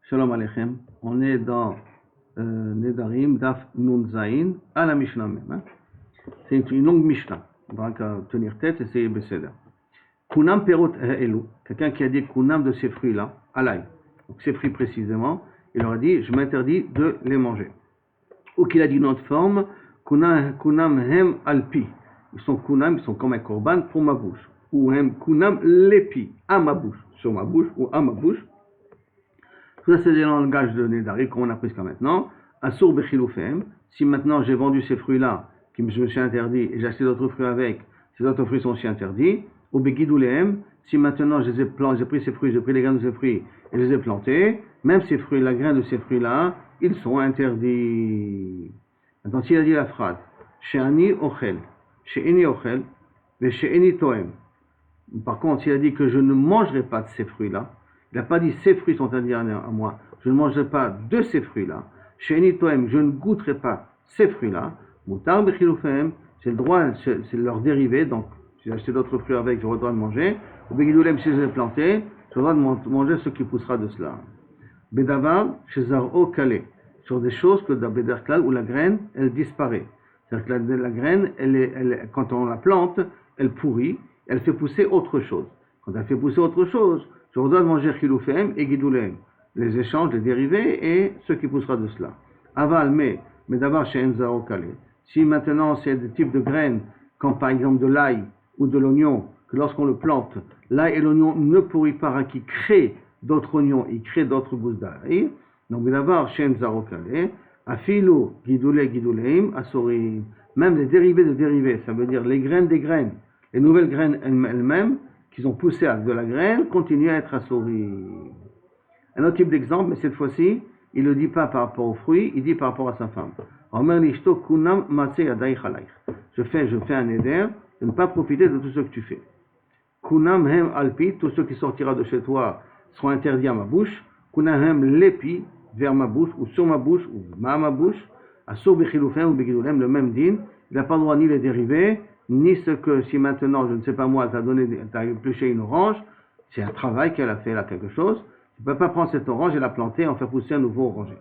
Shalom Aleichem. On est dans Nedarim, Daf Nun Zain, à la Mishnah même. Hein. C'est une longue Mishnah. On va tenir tête et c'est Besséder. Kunam Perot Elu, quelqu'un qui a dit Kunam de ces fruits-là, Alay. Donc ces fruits précisément, il leur a dit je m'interdis de les manger. Ou qu'il a dit une autre forme, Kunam Hem Alpi. Ils sont Kunam, ils sont comme un korban pour ma bouche. Ou Hem Kunam Lepi, à ma bouche. Sur ma bouche ou à ma bouche. Tout ça, c'est des langages de Nédari, comme on a pris jusqu'à maintenant. Asur bechiloufem. Si maintenant j'ai vendu ces fruits-là, que je me suis interdit, et j'ai acheté d'autres fruits avec, ces autres fruits sont aussi interdits. Ou begidoulehem. Si maintenant j'ai pris ces fruits, j'ai pris les graines de ces fruits, et je les ai plantés, même ces fruits, la graine de ces fruits-là, ils sont interdits. Maintenant, s'il a dit la phrase, She'ani ochel, She'eni ochel, mais She'eni toem. Par contre, s'il a dit que je ne mangerai pas de ces fruits-là, il n'a pas dit ces fruits sont interdits à moi, je ne mangerai pas de ces fruits-là. Chez Enitoem, je ne goûterai pas ces fruits-là. Moutar bechiloufem, c'est le droit, c'est leur dérivé, donc si j'ai acheté d'autres fruits avec, j'aurai le droit de manger. Ou begidoulem, si je les ai plantés, j'aurai le droit de manger ce qui poussera de cela. Bedavar, chez Zaro Kalé, sur des choses que dans Bederklal, où la graine, elle disparaît. C'est-à-dire que la graine, quand on la plante, elle pourrit, elle fait pousser autre chose. Quand elle fait pousser autre chose, je dois manger chiloufem et guidoulem, les échanges, les dérivés et ce qui poussera de cela. Aval, mais d'abord chez Enzao Kalé. Si maintenant c'est des types de graines, comme par exemple de l'ail ou de l'oignon, que lorsqu'on le plante, l'ail et l'oignon ne pourrissent pas, qui créent d'autres oignons, ils créent d'autres gousses d'ail. Donc d'abord chez Enzao Kalé, afilo guidouleim asori, même les dérivés de dérivés, ça veut dire les graines des graines, les nouvelles graines elles-mêmes, qui ont poussé avec de la graine, continuent à être assourries. Un autre type d'exemple, mais cette fois-ci, il ne le dit pas par rapport aux fruits, il dit par rapport à sa femme. Je fais un éder de ne pas profiter de tout ce que tu fais. Kunam hem alpi, tout ce qui sortira de chez toi seront interdits à ma bouche. Kunam hem lepi, vers ma bouche, ou sur ma bouche, ou ma bouche. Assur bechilufem ou begidulem, le même din, il n'a pas le droit ni les dérivés, ni ce que, si maintenant, je ne sais pas moi, t'as épluché une orange, c'est un travail qu'elle a fait là, quelque chose, tu ne peux pas prendre cette orange et la planter et en faire pousser un nouveau oranger.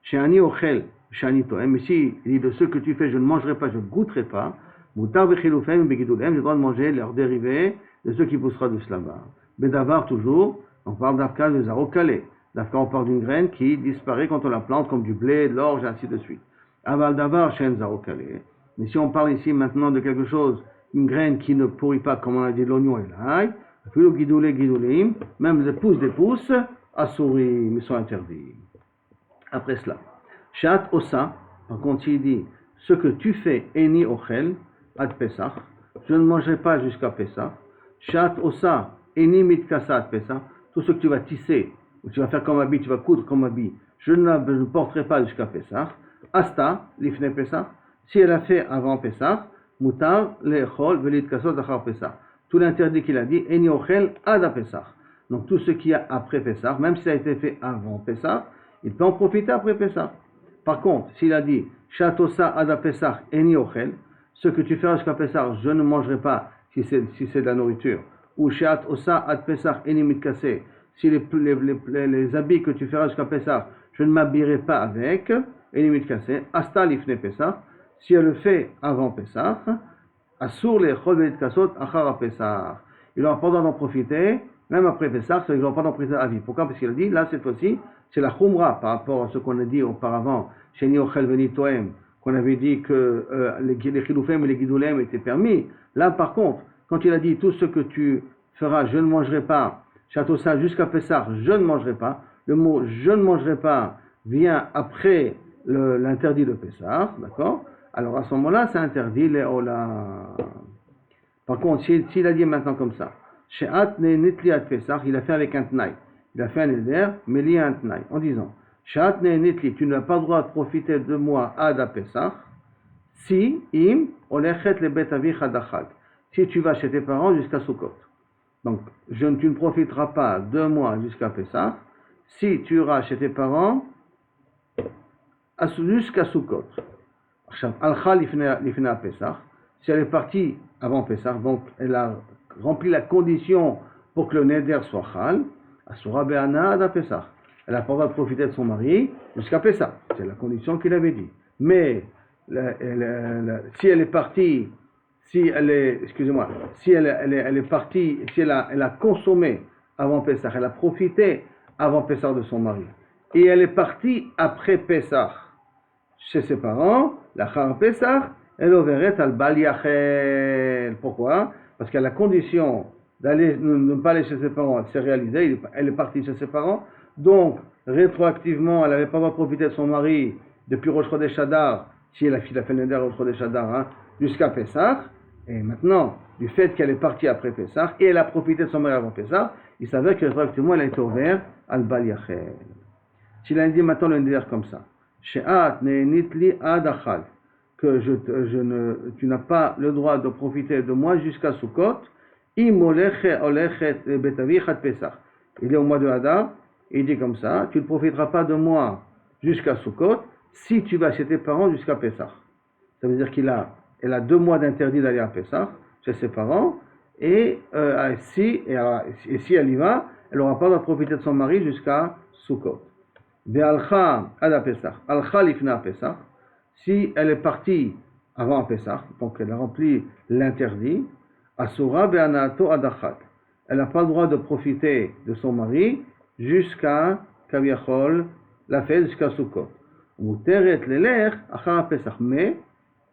Chez Ani Ochel, chez Ani Toem, ici, il dit de ce que tu fais, je ne mangerai pas, je ne goûterai pas, Moutar Bechilufem, Begidulem, j'ai le droit de manger leurs dérivés de ce qui poussera de cela bas. Bedavar, toujours, on parle d'Afka de Zarokale. D'Afka, on parle d'une graine qui disparaît quand on la plante, comme du blé, de l'orge, et ainsi de suite. Aval Davar, chez Zarokale. Mais si on parle ici maintenant de quelque chose, une graine qui ne pourrit pas, comme on a dit l'oignon et l'ail, le guidouleim, même des pousses, assourim, ils sont interdits. Après cela, Shat osa, par contre, il dit, ce que tu fais, eni ochel, ad pesach, je ne mangerai pas jusqu'à pesach. Shat osa, eni mitkasa ad pesach, tout ce que tu vas tisser, ou tu vas faire comme habit, tu vas coudre comme habit, je ne porterai pas jusqu'à pesach. Asta, l'ifne pesach, si elle a fait avant Pessah, mutar lechol velit kasot achar Pessah. Tout l'interdit qu'il a dit, eni ochel ad Pessah. Donc tout ce qu'il y a après Pessah, même si ça a été fait avant Pessah, il peut en profiter après Pessah. Par contre, s'il a dit shatosa ad Pessah eni ochel, ce que tu feras jusqu'à Pessah, je ne mangerai pas si c'est de la nourriture. Ou shat osa ad Pessah eni mitkase, si les habits que tu feras jusqu'à Pessah, je ne m'habillerai pas avec, eni mitkase, asta lifne Pessah. Si elle le fait avant Pessah, assur les chol kasot achara Pessah. Il n'aura pas le droit d'en profiter, même après Pessah, il n'aura pas d'en profiter à vie. Pourquoi? Parce qu'il a dit, là, cette fois-ci, c'est la chumra par rapport à ce qu'on a dit auparavant, Sheni ochel veni toem, qu'on avait dit que les chiloufem et les guidoulem étaient permis. Là, par contre, quand il a dit, tout ce que tu feras, je ne mangerai pas, château ça jusqu'à Pessah, je ne mangerai pas, le mot je ne mangerai pas vient après l'interdit de Pessah, d'accord? Alors à ce moment-là, c'est interdit les ola. Par contre, s'il a dit maintenant comme ça, She'at ne nitliat Pesach, il a fait avec un tnaï. Il a fait un éder, mais lié à un tnaï, en disant, She'at ne nitli, tu n'as pas le droit de profiter de moi ad Pesach, si im olechet le bet avicha dachag, si tu vas chez tes parents jusqu'à Sukkot. Donc, tu ne profiteras pas de moi jusqu'à Pesach, si tu iras chez tes parents jusqu'à Sukkot. Al-Kha l'ifna Pesach, si elle est partie avant Pesach, donc elle a rempli la condition pour que le neder soit Khal, Asura Be'ana ad Pesach. elle n'a pas le droit de profiter de son mari jusqu'à Pessah. C'est la condition qu'il avait dit. Mais si elle est partie, si elle est partie, si elle a consommé avant Pessah, elle a profité avant Pessah de son mari, et elle est partie après Pessah chez ses parents, la Char Pessah, elle overet al Bal Yachel. Pourquoi? Parce qu'à la condition ne pas aller chez ses parents, elle s'est réalisée, elle est partie chez ses parents, donc rétroactivement, elle n'avait pas le droit de profiter de son mari depuis Rosh Chodesh Adar, si elle a fait le neder Rosh Chodesh Adar, jusqu'à Pessah, et maintenant, du fait qu'elle est partie après Pessah, et elle a profité de son mari avant Pessah, il s'avère que rétroactivement, elle a été ouverte al Bal Yachel. S'il a dit maintenant le neder comme ça, She'at ne'enitli ad achal, que tu n'as pas le droit de profiter de moi jusqu'à Sukkot, im olechet betavichat Pesach. Il est au mois de Hadar, il dit comme ça, tu ne profiteras pas de moi jusqu'à Sukkot si tu vas chez tes parents jusqu'à Pesach. Ça veut dire elle a 2 mois d'interdit d'aller à Pesach chez ses parents, et si elle y va, elle n'aura pas le droit de profiter de son mari jusqu'à Sukkot. Ve'alcha ad Pesach, alcha lifna Pesach. Si elle est partie avant Pessah, donc elle a rempli l'interdit, Asura be'anato adachat. Elle n'a pas le droit de profiter de son mari jusqu'à Kaviachol, la fête jusqu'à Sukkot. Muteret leler achar Pessah. Mais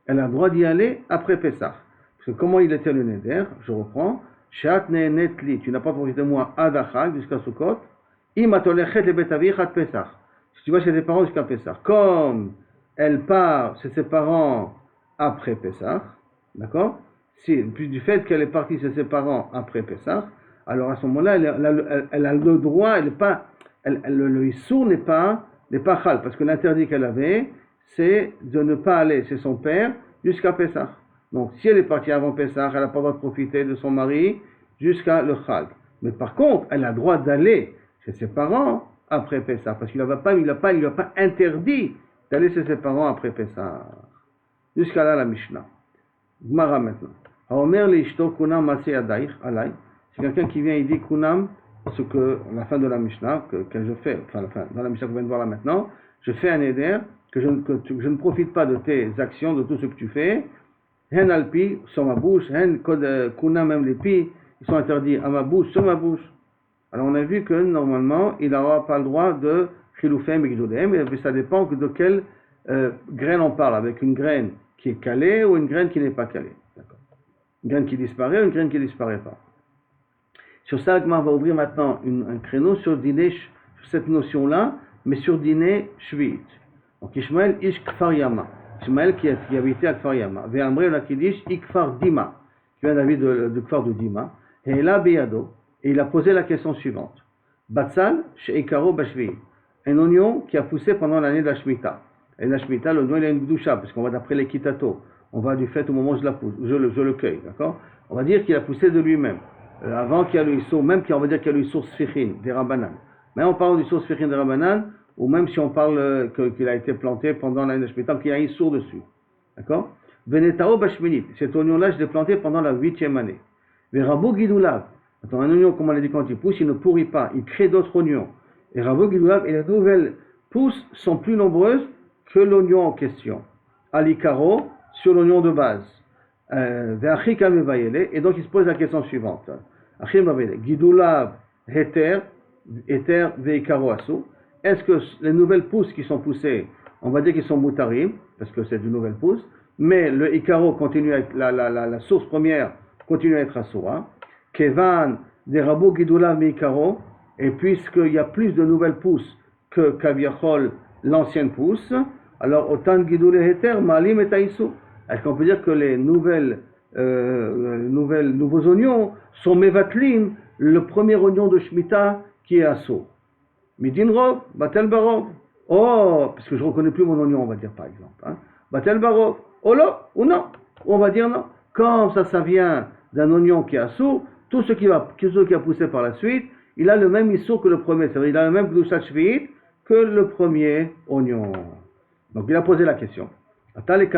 elle a le droit d'y aller après Pessah. Parce que comment il était le neder, je reprends, Shat ne'netli, tu n'as pas profité de moi adachat jusqu'à Sukkot, imatolechet le betavichat Pessah. Si tu vas chez tes parents jusqu'à Pessah, comme elle part chez ses parents après Pessah, d'accord? Puis du fait qu'elle est partie chez ses parents après Pessah, alors à ce moment-là, elle a le droit, le issour n'est pas chal, parce que l'interdit qu'elle avait, c'est de ne pas aller chez son père jusqu'à Pessah. Donc si elle est partie avant Pessah, elle n'a pas le droit de profiter de son mari jusqu'à le chal. Mais par contre, elle a le droit d'aller chez ses parents après Pessah, parce qu'il ne lui a pas interdit d'aller chez ses parents après Pessah. Jusqu'à là, la Mishnah. Gmara maintenant. Haomer l'ishto kunam maseh yadaych alay. C'est quelqu'un qui vient et dit kunam, ce que, la fin de la Mishnah, que je fais, dans la Mishnah qu'on vient de voir là maintenant, je fais un éder, que je ne profite pas de tes actions, de tout ce que tu fais. Hen alpi, sur ma bouche, hen kunam même les pi, ils sont interdits à ma bouche, sur ma bouche. Alors on a vu que normalement, il n'aura pas le droit de Chilufem et Gdolem, mais ça dépend de quelle graine on parle, avec une graine qui est calée ou une graine qui n'est pas calée. D'accord. Une graine qui disparaît ou une graine qui ne disparaît pas. Sur ça, Agmar va ouvrir maintenant un créneau sur cette notion-là, mais sur Diné Shvi'it. Donc Ishmael Ish Kfar Yama. Ishmael qui habitait à Kfar Yama. Ve'amre la Kiddish Ikfar Dima, qui vient d'avis de Kfar de Dima. Et là, Beyado. Et il a posé la question suivante. Batsal Sheikaro Bashvi. Un oignon qui a poussé pendant l'année de la Shemitah. Et la Shemitah, l'oignon il a une gdoucha, parce qu'on va d'après les kitato. On va du fait au moment où je le cueille, d'accord? On va dire qu'il a poussé de lui-même. Avant qu'il y a le issour, même on va dire qu'il y a le issour sfichin, des rabanan. Mais on parle du issour sfichin des rabanan, ou même si on parle qu'il a été planté pendant l'année de la Shemitah, qu'il y a un issour dessus. D'accord? Venetao Bashminit. Cet oignon-là, je l'ai planté pendant la 8e année. Verabo Gidoulav. Attends, un oignon, comme on l'a dit quand il pousse, il ne pourrit pas, il crée d'autres oignons. Et Ravo Gidoulav, et les nouvelles pousses sont plus nombreuses que l'oignon en question. Alikaro, sur l'oignon de base. Et donc il se pose la question suivante. Gidoulav, Heter, Veikaro Asu. Est-ce que les nouvelles pousses qui sont poussées, on va dire qu'ils sont moutarim, parce que c'est une nouvelle pousse, mais le Ikaro continue à être, la source première continue à être Asura. Kevan, des Rabo Gidoulav Veikaro. Et puisqu'il y a plus de nouvelles pousses que Kaviachol, l'ancienne pousse, alors autant de Gidoul et Heter, Malim et Taïsou. Est-ce qu'on peut dire que les nouveaux oignons sont Mevatlim, le premier oignon de Shemitah qui est Asso? Midin Rov, Batel Barov. Oh, parce que je ne reconnais plus mon oignon, on va dire par exemple. Batel Barov. Oh là, ou non, on va dire non. Quand ça vient d'un oignon qui est Asso, tout ce qui a poussé par la suite, il a le même issour que le premier, c'est-à-dire il a le même gdushat shvi'it que le premier oignon. Donc il a posé la question. Cette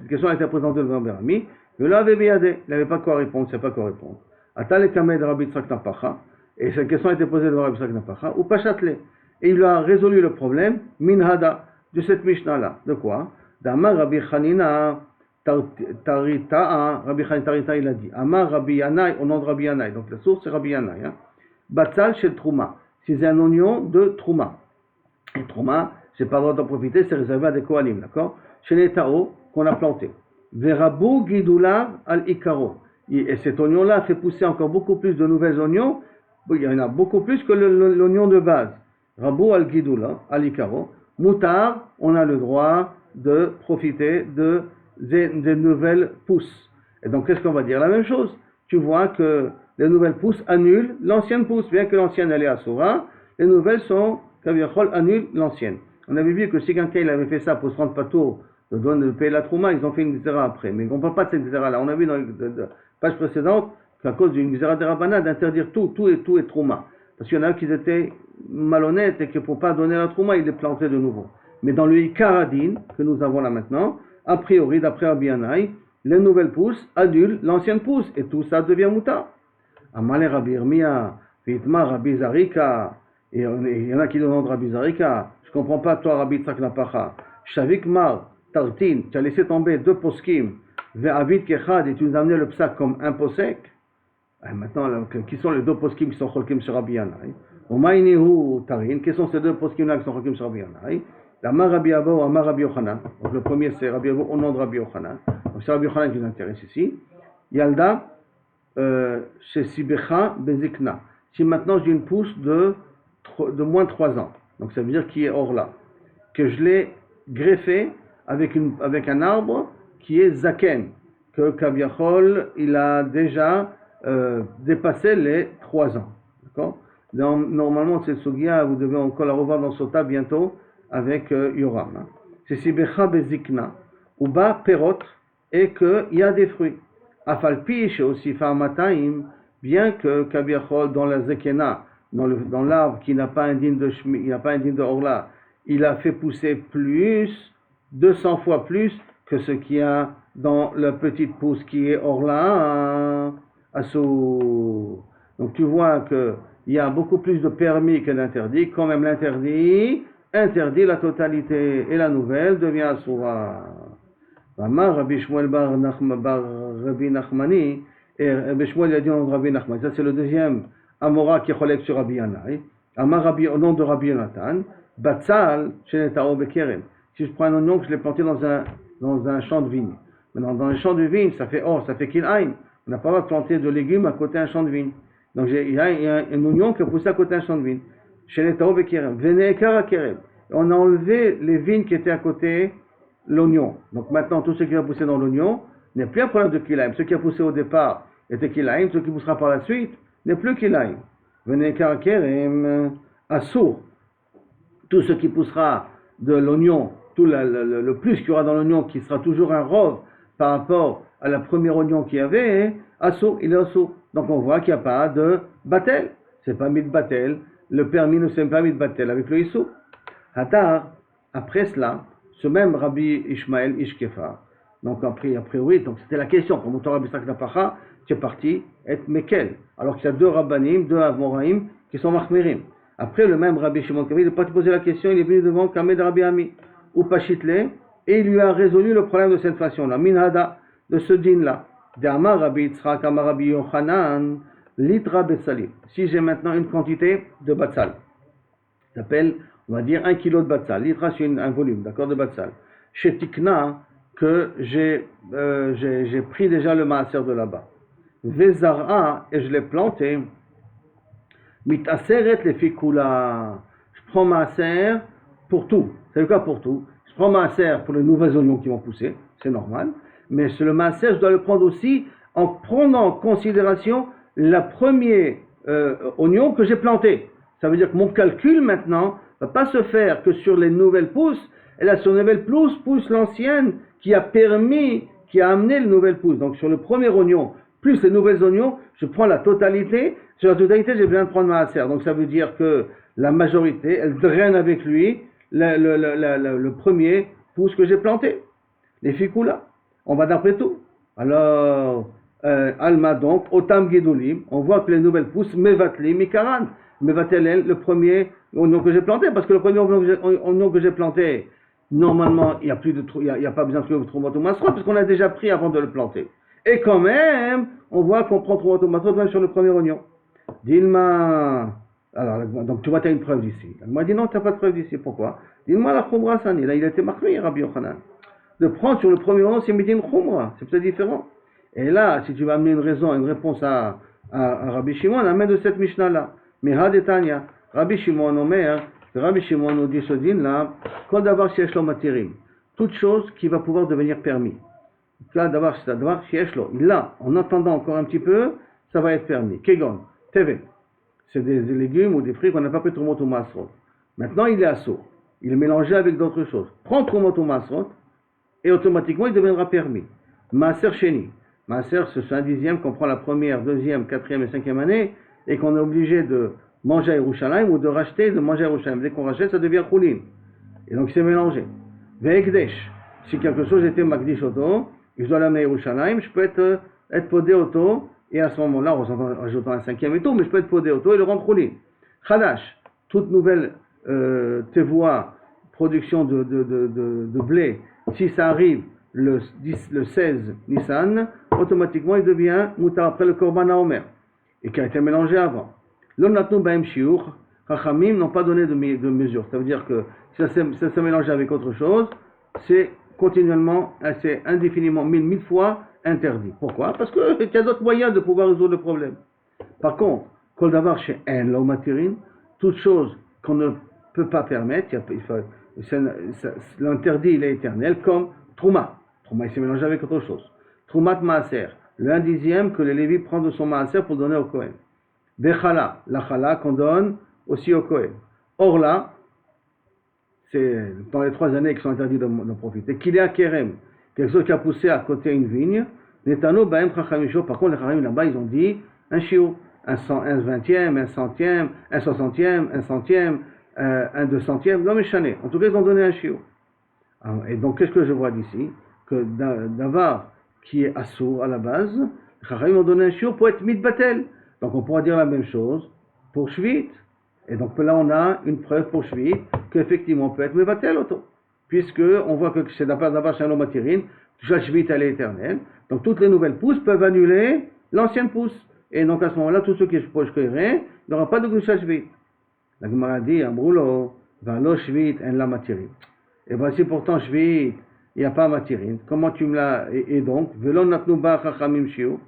question a été présentée devant Rabbi Ami. Il n'avait pas quoi répondre, il ne savait pas quoi répondre. Et cette question a été posée devant Rabbi Yitzhak Napacha, ou Pachatle. et il a résolu le problème, min hada, de cette Mishnah-là. De quoi? D'Amar Rabbi Chanina Tarita, Rabbi Chanina Tarita, il a dit, Amar Rabbi Yanai, au nom de Rabbi Yanai, donc la source c'est Rabbi Yanai, hein. Batzal chez Trouma, c'est un oignon de Trouma. Et Trouma, c'est pas le droit d'en profiter, c'est réservé à des Kohanim, d'accord? Chez les Tao, qu'on a planté. Verabou Gidulav al-Ikaro. Et cet oignon-là fait pousser encore beaucoup plus de nouvelles oignons. Il y en a beaucoup plus que l'oignon de base. Rabou al-Gidula al-Ikaro. Moutar, on a le droit de profiter des nouvelles pousses. Et donc, qu'est-ce qu'on va dire? La même chose. Tu vois que les nouvelles pousses annulent l'ancienne pousse. Bien que l'ancienne, elle est à Sora, les nouvelles sont, Kaviachol, annulent l'ancienne. On avait vu que si quelqu'un il avait fait ça pour se rendre patour de payer la trouma, ils ont fait une gzera après. Mais on ne parle pas de cette gzera-là. On a vu dans la page précédente qu'à cause d'une gzera de Rabbana d'interdire tout est trouma. Parce qu'il y en a qui étaient malhonnêtes et que pour ne pas donner la trouma, ils les plantaient de nouveau. Mais dans le Ikaradin, que nous avons là maintenant, a priori, d'après Rabbi Yanai, les nouvelles pousses annulent l'ancienne pousse et tout ça devient mouta. Amalé Rabbi Irmia, Vitma Rabbi Zarika, et il y en a qui demandent Rabbi Zarika, je ne comprends pas toi Rabbi Tzak Napacha, Shavik Mar, Tartin, tu as laissé tomber 2 poskim, Ve'avid Kechad, et tu nous as amené le psak comme un posek. Maintenant, qui sont les 2 poskim qui sont cholkim sur Rabbi Yanai? Omainihu Tarin, quels sont ces 2 poskim-là qui sont cholkim sur Rabbi Yanai? Amar Rabbi Abo, Amar Rabbi Yochanan. Donc le premier c'est Rabbi Abo au nom de Rabbi Yochanan. Donc c'est Rabbi Yochanan qui nous intéresse ici. Yalda, chez Sibecha Bezikna. Si maintenant j'ai une pousse de moins de 3 ans, donc ça veut dire qu'il est hors là, que je l'ai greffé avec un arbre qui est Zaken, que Kaviachol, il a déjà dépassé les 3 ans. D'accord? Normalement, cette Sugia, vous devez encore la revoir dans Sota bientôt avec Yoram. Hein. C'est Sibecha Bezikna, ou bas Perot, et qu'il y a des fruits. Afalpi, aussi Farmataim, bien que Kaviachol, dans la Zekena, dans l'arbre qui n'a pas un digne de Shmi, il n'a pas un digne de Orla, il a fait pousser plus, 200 fois plus que ce qu'il y a dans la petite pousse qui est Orla à Sour. Donc tu vois qu'il y a beaucoup plus de permis que d'interdits, quand même l'interdit interdit la totalité et la nouvelle devient Asura. Rabbi Shmuel bar Rabbi Nachmani, et Rabbi Shmuel a dit au nom de Rabbi Nachmani, ça c'est le deuxième Amora qui est collègue sur Rabbi Yanai. Amar Rabbi au nom de Rabbi Yonatan, Batzal chez Netao Bekerem. Si je prends un oignon que je l'ai planté dans un champ de vigne. Maintenant, dans un champ de vigne, ça fait Kil'aim. On n'a pas le droit de planter de légumes à côté d'un champ de vigne. Donc il y a un oignon qui a poussé à côté d'un champ de vigne. Chez Netao Bekerem. Venekara Kerem. On a enlevé les vignes qui étaient à côté l'oignon. Donc maintenant, tout ce qui va pousser dans l'oignon n'est plus un problème de Kil'aim. Ce qui a poussé au départ était Kil'aim. Ce qui poussera par la suite n'est plus Kil'aim. Venekara Kerem. Assour. Tout ce qui poussera de l'oignon, tout le plus qu'il y aura dans l'oignon, qui sera toujours un rove par rapport à la première oignon qu'il y avait, assour, il est assour. Donc on voit qu'il n'y a pas de batel. C'est pas mis de batel. Le permis ne s'est pas mis de batel avec le issou. Hatar, après cela, ce même Rabbi Ishmael Ishkefa, donc après oui, donc c'était la question, comme autant Rabbi Tzak Napacha, tu es parti être Mekel, alors qu'il y a 2 Rabbanim, 2 Amoraim qui sont Machmirim. Après, le même Rabbi Shimon Kavi, il n'a pas posé la question, il est venu devant Kamed Rabbi Ami, ou Pachitle, et il lui a résolu le problème de cette façon-là, Minhada, de ce din-là. D'Amar Rabbi Yitzchak, Amar Rabbi Yochanan, Litra Betsalim. Si j'ai maintenant une quantité de Batsal, ça s'appelle, on va dire, 1 kilo de Batsal. Litra, c'est un volume, d'accord, de Batsal. Chez Tikna, que j'ai pris déjà le maaser de là-bas. Vezara, et je l'ai planté. Mitaseret les fikula. Je prends maaser pour tout. C'est le cas pour tout. Je prends maaser pour les nouveaux oignons qui vont pousser, c'est normal. Mais sur le maaser, je dois le prendre aussi en prenant en considération le premier oignon que j'ai planté. Ça veut dire que mon calcul maintenant ne va pas se faire que sur les nouvelles pousses. Et là, sur les nouvelles pousses, pousse l'ancienne qui a amené les nouvelles pousses. Donc sur le premier oignon, plus les nouvelles oignons, je prends la totalité. Sur la totalité, j'ai besoin de prendre maaser. Donc ça veut dire que la majorité, elle draine avec lui le premier pouce que j'ai planté. Les fikula. On va d'après tout. Alors, Alma donc, Otam Gedolim, on voit que les nouvelles pousses, Mevatli, Mikaran, Mevatel, le premier oignon que j'ai planté, parce que le premier oignon que j'ai planté, normalement, il n'y a pas besoin de trouver Troumat ou Masrot, parce qu'on a déjà pris avant de le planter. Et quand même, on voit qu'on prend Troumat ou Masrot même sur le premier oignon. Dilma, alors, donc tu vois, tu as une preuve d'ici. Moi, dit non, tu n'as pas de preuve d'ici. Pourquoi? Dis-moi la Khumra Sani. Là, il a été marqué, Rabbi Yochanan. De prendre sur le premier oignon, c'est Midin Khumra. C'est peut-être différent. Et là, si tu vas amener une raison, une réponse à Rabbi Shimon, amène de cette Mishnah-là. Mais Hadetania, Rabbi Shimon Omer, Rabbi Shimon nous dit ce din-là, Kol davar sheyesh lo matirim. Toute chose qui va pouvoir devenir permis. Kol davar sheyesh lo. Là, en attendant encore un petit peu, ça va être permis. Kegon, Teve. C'est des légumes ou des fruits qu'on n'a pas pris Trumot ou Masrot. Maintenant, il est assourd. Il est mélangé avec d'autres choses. Prends Trumot ou Masrot, et automatiquement, il deviendra permis. Maaser Sheni. Maaser, c'est un dixième qu'on prend la première, deuxième, quatrième et cinquième année, et qu'on est obligé de manger à Yerushalayim ou de racheter, de manger à Yerushalayim. Dès qu'on rachète, ça devient Choulin. Et donc, c'est mélangé. Ve'ekdesh. Si quelque chose était Magdish Oto, je dois l'amener à Yerushalayim, je peux être podé Oto, et à ce moment-là, en rajoutant un cinquième et tout, mais je peux être podé Oto et le rendre Choulin. Chadash. Toute nouvelle tevoa, production de blé, si ça arrive le 16 Nissan, automatiquement il devient moutar après le Korban Haomer, et qui a été mélangé avant. L'on natnu baem shiur, Chachamim n'ont pas donné de mesure. Ça veut dire que si ça s'est mélangé avec autre chose, c'est continuellement, c'est indéfiniment, mille fois interdit. Pourquoi? Parce qu'il y a d'autres moyens de pouvoir résoudre le problème. Par contre, kol davar she'en lo matirin, toute chose qu'on ne peut pas permettre, l'interdit il est éternel, comme Trouma. Trouma il s'est mélangé avec autre chose. Troumat Maaser, le 1/10 que le Lévi prend de son Maaser pour donner au Kohen. Bechala, la Chala qu'on donne aussi au Kohen. Orla, c'est dans les 3 années qui sont interdits de profiter. Kilea Kerem, quelque chose qui a poussé à côté une vigne. Netano Baem Chachamisho, par contre les Chachamim là-bas ils ont dit un shiur, un 20e, un centième, un 60e, un centième, un 200e, non mais chané. En tout cas ils ont donné un shiur. Et donc qu'est-ce que je vois d'ici? Que d'avar qui est assourd à la base, les Chachamim ont donné un shiur pour être mitbatel. Donc on pourra dire la même chose pour Shvit. Et donc là on a une preuve pour Shvit qu'effectivement on peut être mevatel auto. Puisque on voit que c'est d'avoir chez un homme matirine, toute Shvit elle est éternelle. Donc toutes les nouvelles pousses peuvent annuler l'ancienne pousse. Et donc à ce moment-là, tous ceux qui se projeteraient, il n'y aura pas de Gdusha Shvit. La Gemara dit, Amroulo, Valo Shvit en la matirin. Et voici pourtant Shvit, il n'y a pas matirin. Comment tu me l'as. Et donc, Velon natnu ba chachamim shiur.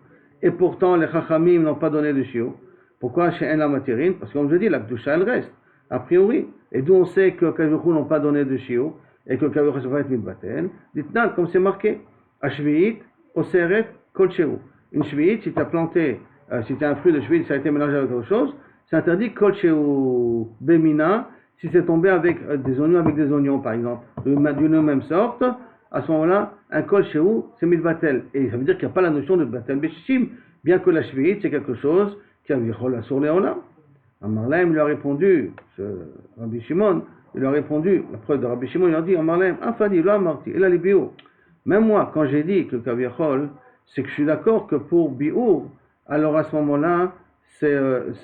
Et pourtant, les chachamim n'ont pas donné de shiur. Pourquoi chez en la matirin? Parce que comme je dis, la Gdusha elle reste, a priori. Et d'où on sait que Kavichou n'ont pas donné de shiur, et que Kavichou va être mitbatel. Dites-nous, comme c'est marqué, Ashvit, Oseret, Kol Shehu. Une Shvit, si tu as planté, si tu as un fruit de Shvit, ça a été mélangé avec autre chose, c'est interdit Kol Shehu Bemina, si c'est tombé avec des oignons par exemple, d'une même sorte, à ce moment-là, un Kol Shehu, c'est mitbatel. Et ça veut dire qu'il n'y a pas la notion de batel beshishim, bien que la Shvit, c'est quelque chose qui a vichol sur Léola. Amarlaim lui a répondu, Rabbi Shimon, il lui a répondu, la preuve de Rabbi Shimon, il a dit, Amarlaim, Afadi, lo amarti, il a les bio. Même moi, quand j'ai dit que le kavichol, c'est que je suis d'accord que pour Biour, alors à ce moment-là, le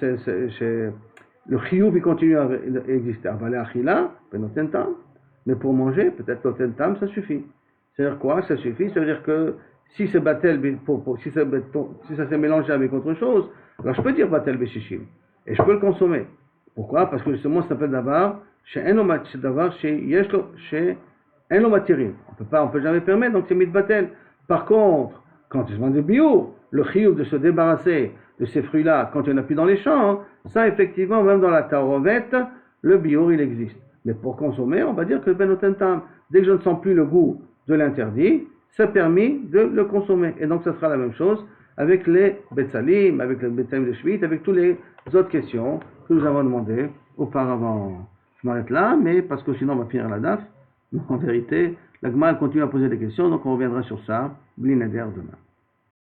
chiyuv il continue à exister. Avalé achila, penotentam, mais pour manger, peut-être l'otentam, ça suffit. C'est-à-dire quoi? Ça suffit, ça veut dire que si c'est batel, si ça s'est mélangé avec autre chose, alors je peux dire batel beshishim, et je peux le consommer. Pourquoi? Parce que justement, ça s'appelle davar, chez Enomatirin. On peut jamais permettre, donc c'est mitbatel. Par contre, quand ils se vendent de bio, le chiyuv de se débarrasser de ces fruits-là, quand il n'y en a plus dans les champs, ça effectivement, même dans la tarovette, le bio il existe. Mais pour consommer, on va dire que benotentam, dès que je ne sens plus le goût de l'interdit, c'est permis de le consommer. Et donc ça sera la même chose avec les betsalim, avec les betsalim de Shvit, avec toutes les autres questions que nous avons demandées auparavant. Je m'arrête là, mais parce que sinon on va finir la daf. En vérité, la Gemara continue à poser des questions, donc on reviendra sur ça, Bli Neder, demain.